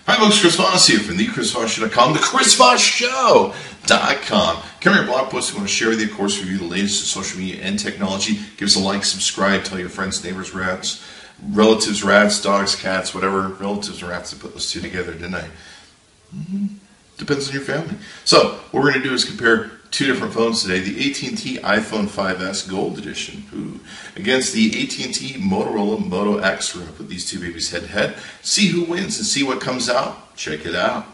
Hi folks, Chris Voss here from thechrisvossshow.com, thechrisvossshow.com. Come here, blog post we want to share with you, of course, review the latest in social media and technology. Give us a like, subscribe, tell your friends, neighbors, rats, relatives, rats, dogs, cats, whatever. Relatives and rats, I put those two together, didn't I? Depends on your family. So, what we're going to do is compare two different phones today. The AT&T iPhone 5S Gold Edition against the AT&T Motorola Moto X. We're going to put these two babies head to head, see who wins and see what comes out. Check it out.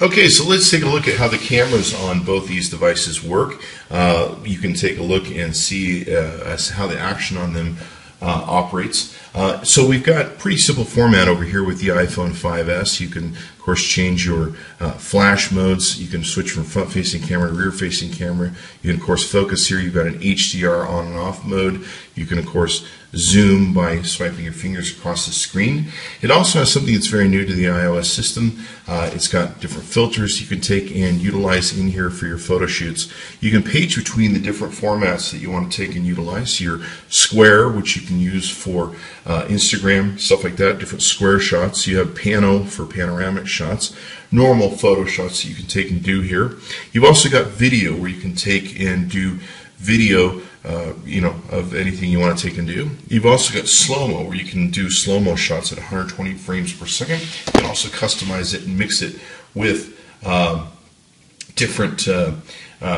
Okay, so let's take a look at how the cameras on both these devices work. You can take a look and see how the action on them operates. So we've got pretty simple format over here with the iPhone 5S. You can, of course, change your flash modes. You can switch from front-facing camera to rear-facing camera. You can, of course, focus here. You've got an HDR on and off mode. You can, of course, zoom by swiping your fingers across the screen. It also has something that's very new to the iOS system. It's got different filters you can take and utilize in here for your photo shoots. You can page between the different formats that you want to take and utilize. Your square, which you can use for Instagram, stuff like that, different square shots. You have pano for panoramic shots, normal photo shots that you can take and do here. You've also got video where you can take and do video of anything you want to take and do. You've also got slow-mo where you can do slow-mo shots at 120 frames per second. You can also customize it and mix it with different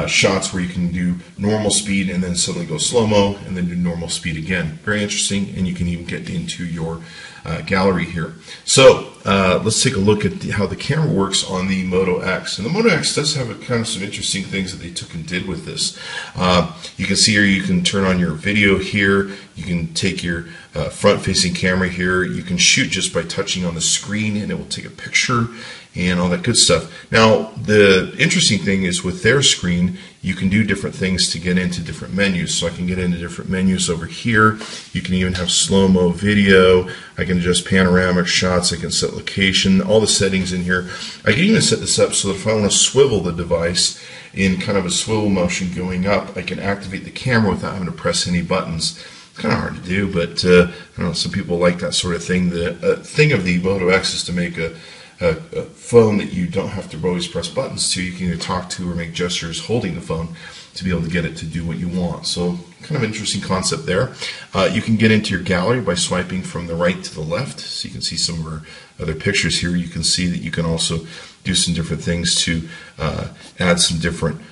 shots where you can do normal speed and then suddenly go slow-mo and then do normal speed again. Very interesting, and you can even get into your gallery here. So let's take a look at how the camera works on the Moto X. And the Moto X does have kind of some interesting things that they took and did with this. You can see here you can turn on your video here. You can take your front-facing camera here. You can shoot just by touching on the screen and it will take a picture and all that good stuff. Now, the interesting thing is with their screen, you can do different things to get into different menus. So I can get into different menus over here. You can even have slow-mo video. I can adjust panoramic shots. I can set location, all the settings in here. I can even set this up so that if I want to swivel the device in kind of a swivel motion going up, I can activate the camera without having to press any buttons. It's kind of hard to do, but I don't know, some people like that sort of thing. The thing of the Moto X is to make a phone that you don't have to always press buttons to. You can either talk to or make gestures holding the phone to be able to get it to do what you want. So kind of an interesting concept there. You can get into your gallery by swiping from the right to the left. So you can see some of our other pictures here. You can see that you can also do some different things to add some different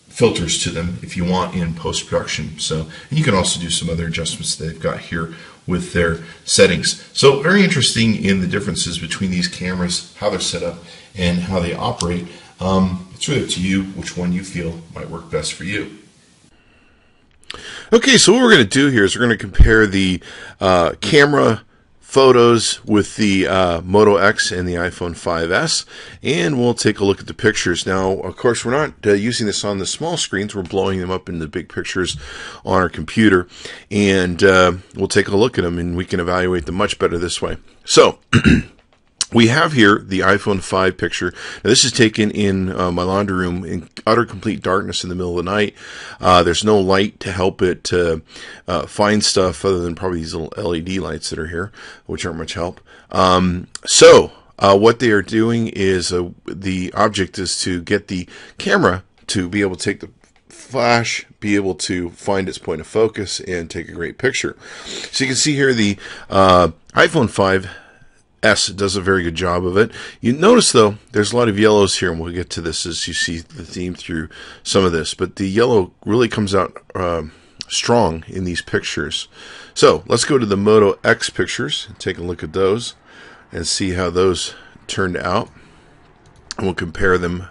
filters to them if you want in post-production. So, and you can also do some other adjustments that they've got here with their settings. So very interesting in the differences between these cameras, how they're set up and how they operate. It's really up to you which one you feel might work best for you. Okay, so what we're going to do here is we're going to compare the camera photos with the Moto X and the iPhone 5S, and we'll take a look at the pictures. Now, of course, we're not using this on the small screens. We're blowing them up into big pictures on our computer, and we'll take a look at them, and we can evaluate them much better this way. So, we have here the iPhone 5 picture. Now, this is taken in my laundry room in utter complete darkness in the middle of the night. There's no light to help it find stuff other than probably these little LED lights that are here, which aren't much help. What they are doing is the object is to get the camera to be able to take the flash, be able to find its point of focus, and take a great picture. So you can see here the iPhone 5 S does a very good job of it. You notice, though, there's a lot of yellows here, and we'll get to this as you see the theme through some of this. But the yellow really comes out strong in these pictures. So let's go to the Moto X pictures and take a look at those and see how those turned out. And we'll compare them.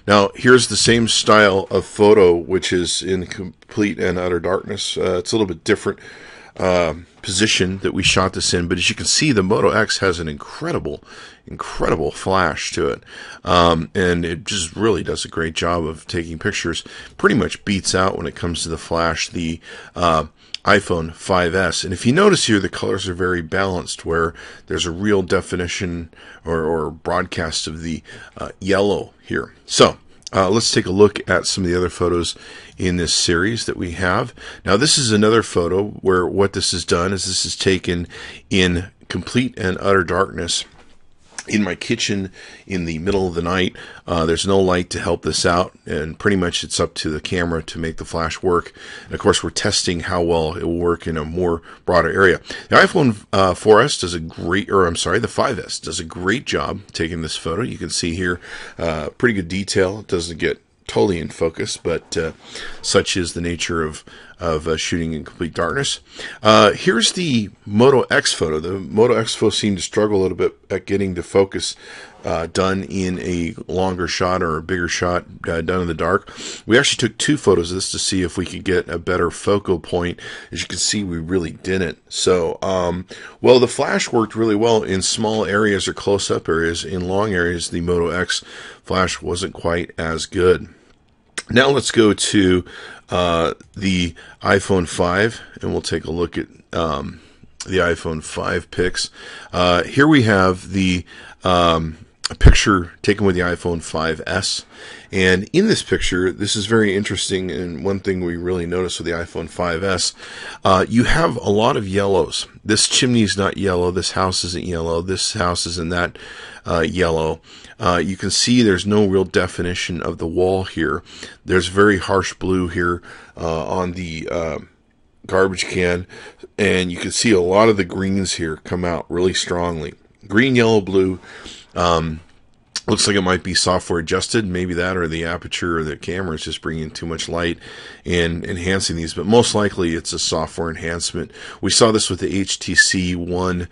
Now, here's the same style of photo, which is in complete and utter darkness. It's a little bit different position that we shot this in, but as you can see, the Moto X has an incredible flash to it, and it just really does a great job of taking pictures. Pretty much beats out, when it comes to the flash, the iPhone 5S. And if you notice here, the colors are very balanced, where there's a real definition or broadcast of the yellow here. So let's take a look at some of the other photos in this series that we have. Now, this is another photo where what this has done is this is taken in complete and utter darkness in my kitchen in the middle of the night. There's no light to help this out, and pretty much it's up to the camera to make the flash work. And of course, we're testing how well it will work in a more broader area. The iPhone 4S does a great, or I'm sorry, the 5S does a great job taking this photo. You can see here pretty good detail. It doesn't get totally in focus, but such is the nature of shooting in complete darkness. Here's the Moto X Photo. The Moto X Photo seemed to struggle a little bit at getting the focus done in a longer shot or a bigger shot done in the dark. We actually took 2 photos of this to see if we could get a better focal point. As you can see, we really didn't. So, well, the flash worked really well in small areas or close-up areas. In long areas, the Moto X flash wasn't quite as good. Now let's go to the iPhone 5, and we'll take a look at the iPhone 5 pics. Here we have the picture taken with the iPhone 5S. And in this picture, this is very interesting, and one thing we really noticed with the iPhone 5S, you have a lot of yellows. This chimney is not yellow, this house isn't yellow, this house isn't that yellow. You can see there's no real definition of the wall here. There's very harsh blue here on the garbage can, and you can see a lot of the greens here come out really strongly. Green, yellow, blue. Looks like it might be software adjusted, maybe that, or the aperture or the camera is just bringing too much light and enhancing these, but most likely it's a software enhancement. We saw this with the HTC One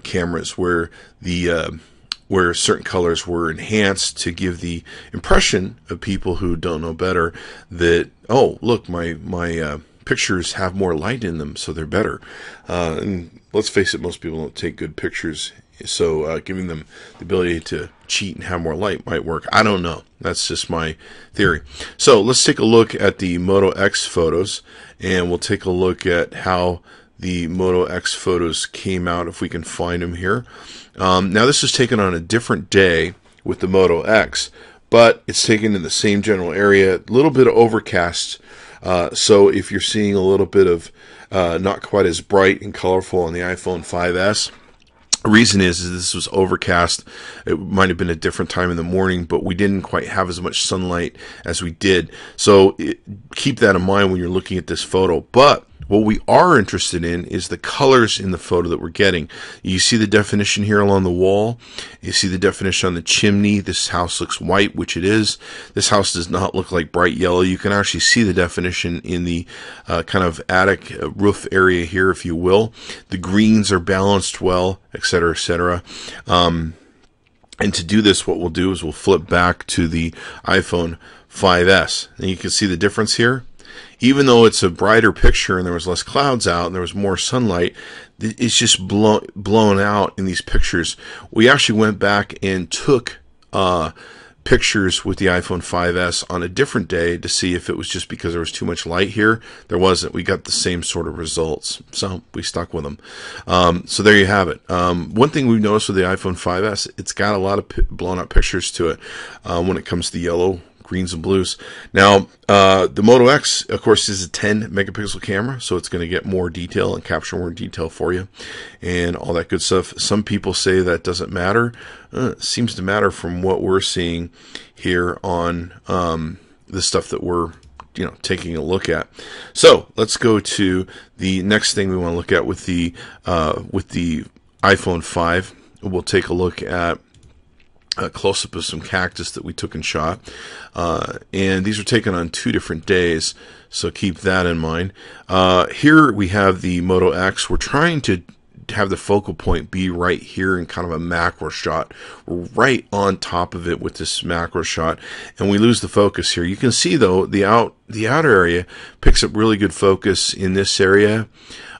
cameras, where the where certain colors were enhanced to give the impression of people who don't know better that, oh, look, my pictures have more light in them, so they're better. And let's face it, most people don't take good pictures. So giving them the ability to cheat and have more light might work. I don't know. That's just my theory. So let's take a look at the Moto X Photos, and we'll take a look at how the Moto X Photos came out, if we can find them here. Now this is taken on a different day with the Moto X, but it's taken in the same general area, a little bit of overcast. So if you're seeing a little bit of not quite as bright and colorful on the iPhone 5S, the reason is this was overcast. It might have been a different time in the morning, but we didn't quite have as much sunlight as we did. So keep that in mind when you're looking at this photo. But what we are interested in is the colors in the photo that we're getting. You see the definition here along the wall. You see the definition on the chimney. This house looks white, which it is. This house does not look like bright yellow. You can actually see the definition in the kind of attic roof area here, if you will. The greens are balanced well, etc., etc. And to do this, what we'll do is we'll flip back to the iPhone 5S. And you can see the difference here. Even though it's a brighter picture and there was less clouds out and there was more sunlight, it's just blown out in these pictures. We actually went back and took pictures with the iPhone 5S on a different day to see if it was just because there was too much light here. There wasn't. We got the same sort of results, so we stuck with them. So there you have it. One thing we've noticed with the iPhone 5S, it's got a lot of blown up pictures to it when it comes to yellow, greens, and blues. Now, the Moto X, of course, is a 10 megapixel camera, so it's going to get more detail and capture more detail for you and all that good stuff. Some people say that doesn't matter. It seems to matter from what we're seeing here on the stuff that we're taking a look at. So let's go to the next thing we want to look at with the iPhone 5. We'll take a look at a close-up of some cactus that we took and shot. And these were taken on 2 different days, so keep that in mind. Here we have the Moto X. We're trying to have the focal point be right here in kind of a macro shot. We're right on top of it with this macro shot, and we lose the focus here. You can see, though, the outer area picks up really good focus in this area.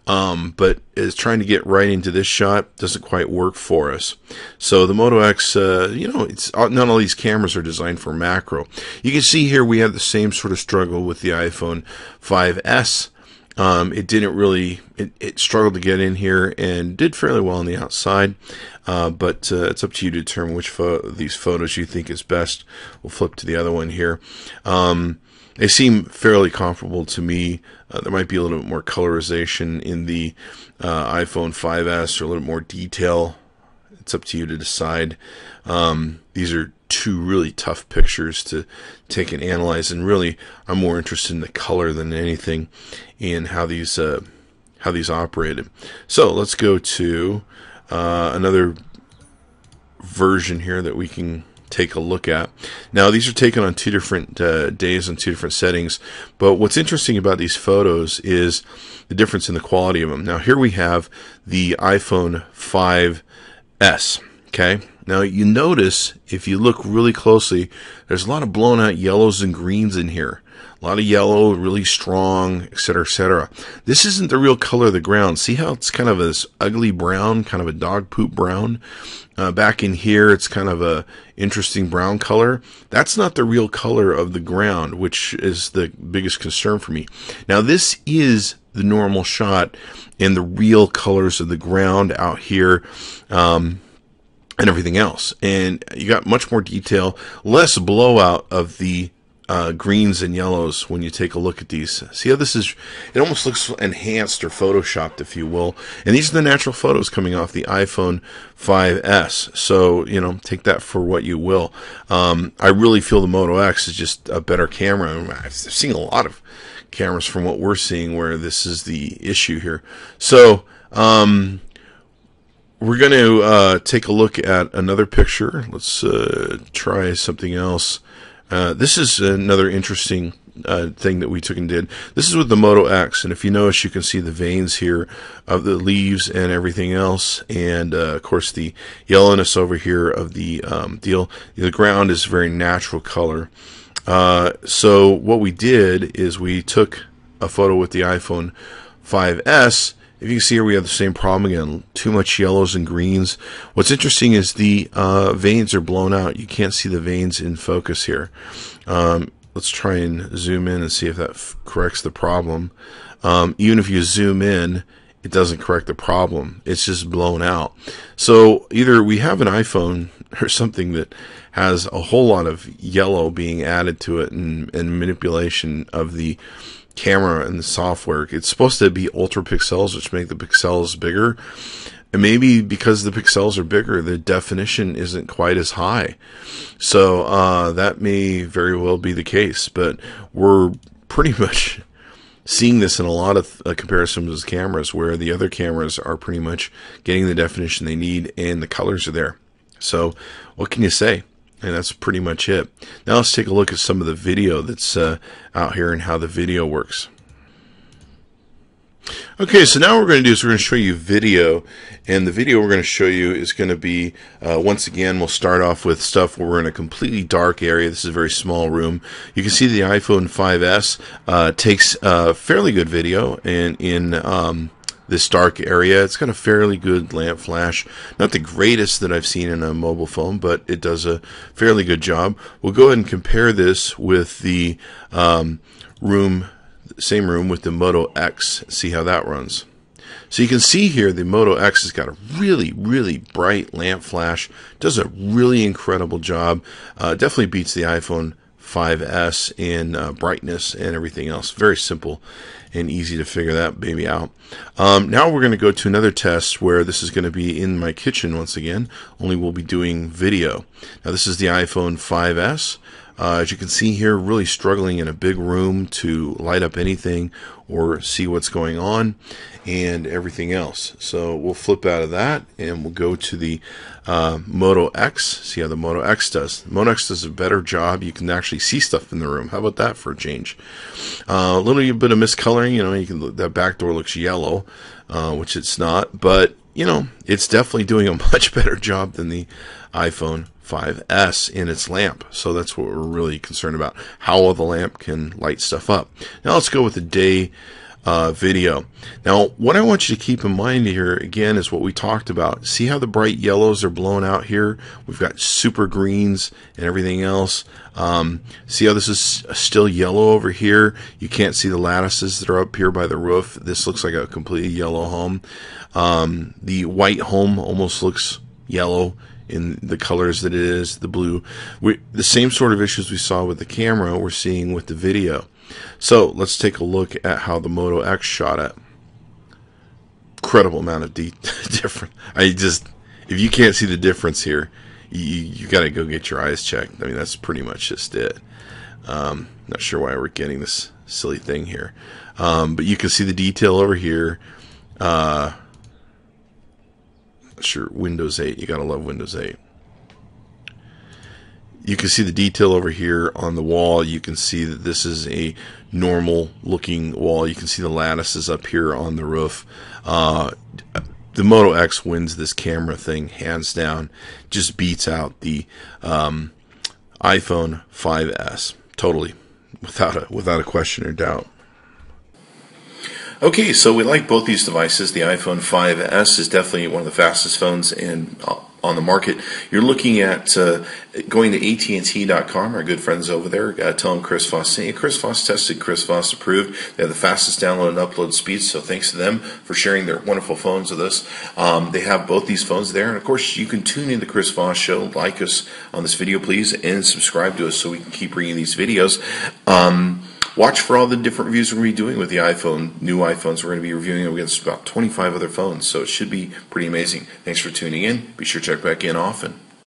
But is trying to get right into this shot doesn't quite work for us. So the Moto X, it's not all these cameras are designed for macro. You can see here we have the same sort of struggle with the iPhone 5S. It didn't really, it struggled to get in here and did fairly well on the outside. But it's up to you to determine which of these photos you think is best. We'll flip to the other one here. they seem fairly comparable to me. There might be a little bit more colorization in the iPhone 5S, or a little more detail. It's up to you to decide. These are two really tough pictures to take and analyze, and really I'm more interested in the color than anything, in how these operated. So let's go to another version here that we can take a look at. Now, these are taken on two different days on two different settings, but what's interesting about these photos is the difference in the quality of them. Now, here we have the iPhone 5S. Okay, now you notice, if you look really closely, there's a lot of blown out yellows and greens in here. A lot of yellow, really strong, etc., etc. This isn't the real color of the ground. See how it's kind of this ugly brown, kind of a dog poop brown? Back in here, it's kind of a interesting brown color. That's not the real color of the ground, which is the biggest concern for me. Now, this is the normal shot and the real colors of the ground out here, and everything else. And you got much more detail, less blowout of the greens and yellows when you take a look at these. See how this is, it almost looks enhanced or photoshopped, if you will. And these are the natural photos coming off the iPhone 5S. So, you know, take that for what you will. I really feel the Moto X is just a better camera. I've seen a lot of cameras from what we're seeing where this is the issue here. So, we're going to take a look at another picture. Let's try something else. This is another interesting thing that we took and did. This is with the Moto X, and if you notice, you can see the veins here of the leaves and everything else, and of course the yellowness over here of the deal. The ground is very natural color. So what we did is we took a photo with the iPhone 5S. If you can see here, we have the same problem again. Too much yellows and greens. What's interesting is the veins are blown out. You can't see the veins in focus here. Let's try and zoom in and see if that corrects the problem. Even if you zoom in, it doesn't correct the problem. It's just blown out. So either we have an iPhone or something that has a whole lot of yellow being added to it, and manipulation of the camera and the software. It's supposed to be ultra pixels, which make the pixels bigger, and maybe because the pixels are bigger, the definition isn't quite as high. So that may very well be the case, but we're pretty much seeing this in a lot of comparisons with cameras, where the other cameras are pretty much getting the definition they need and the colors are there. So what can you say? And that's pretty much it. Now let's take a look at some of the video that's out here and how the video works. Okay, so now what we're going to do is we're going to show you video, and the video we're going to show you is going to be, once again, we'll start off with stuff where we're in a completely dark area. This is a very small room. You can see the iPhone 5S takes fairly good video, and in this dark area, it's got a fairly good lamp flash. Not the greatest that I've seen in a mobile phone, but it does a fairly good job. We'll go ahead and compare this with the same room with the Moto X, see how that runs. So you can see here the Moto X has got a really, really bright lamp flash. Does a really incredible job. Definitely beats the iPhone 5S in brightness and everything else. Very simple and easy to figure that baby out. Now we're going to go to another test where this is going to be in my kitchen once again, only we'll be doing video. Now this is the iPhone 5S. As you can see here, really struggling in a big room to light up anything or see what's going on and everything else. So we'll flip out of that and we'll go to the Moto X, see how the Moto X does. The Moto X does a better job. You can actually see stuff in the room. How about that for a change? A little bit of miscoloring, you know, that back door looks yellow, which it's not, but you know, it's definitely doing a much better job than the iPhone 5S in its lamp. So that's what we're really concerned about, how well the lamp can light stuff up. Now let's go with the day video. Now what I want you to keep in mind here again is what we talked about. See how the bright yellows are blown out here? We've got super greens and everything else. See how this is still yellow over here? You can't see the lattices that are up here by the roof. This looks like a completely yellow home. The white home almost looks yellow in the colors that it is, the blue. The same sort of issues we saw with the camera, we're seeing with the video. So let's take a look at how the Moto X shot at. Incredible amount of different. If you can't see the difference here, you got to go get your eyes checked. I mean, that's pretty much just it. Not sure why we're getting this silly thing here, but you can see the detail over here. Sure, Windows 8. You gotta love Windows 8. You can see the detail over here on the wall. You can see that this is a normal looking wall. You can see the lattices up here on the roof. The Moto X wins this camera thing hands down. Just beats out the iPhone 5S totally, without a question or doubt. Okay, so we like both these devices. The iPhone 5S is definitely one of the fastest phones on the market. You're looking at going to AT&T.com, our good friends over there. Tell them Chris Voss sent you. Chris Voss tested, Chris Voss approved. They have the fastest download and upload speeds, so thanks to them for sharing their wonderful phones with us. They have both these phones there, and of course you can tune in the Chris Voss Show, like us on this video please, and subscribe to us so we can keep bringing these videos. Watch for all the different reviews we're going to be doing with the iPhone, new iPhones we're going to be reviewing against about 25 other phones, so it should be pretty amazing. Thanks for tuning in. Be sure to check back in often.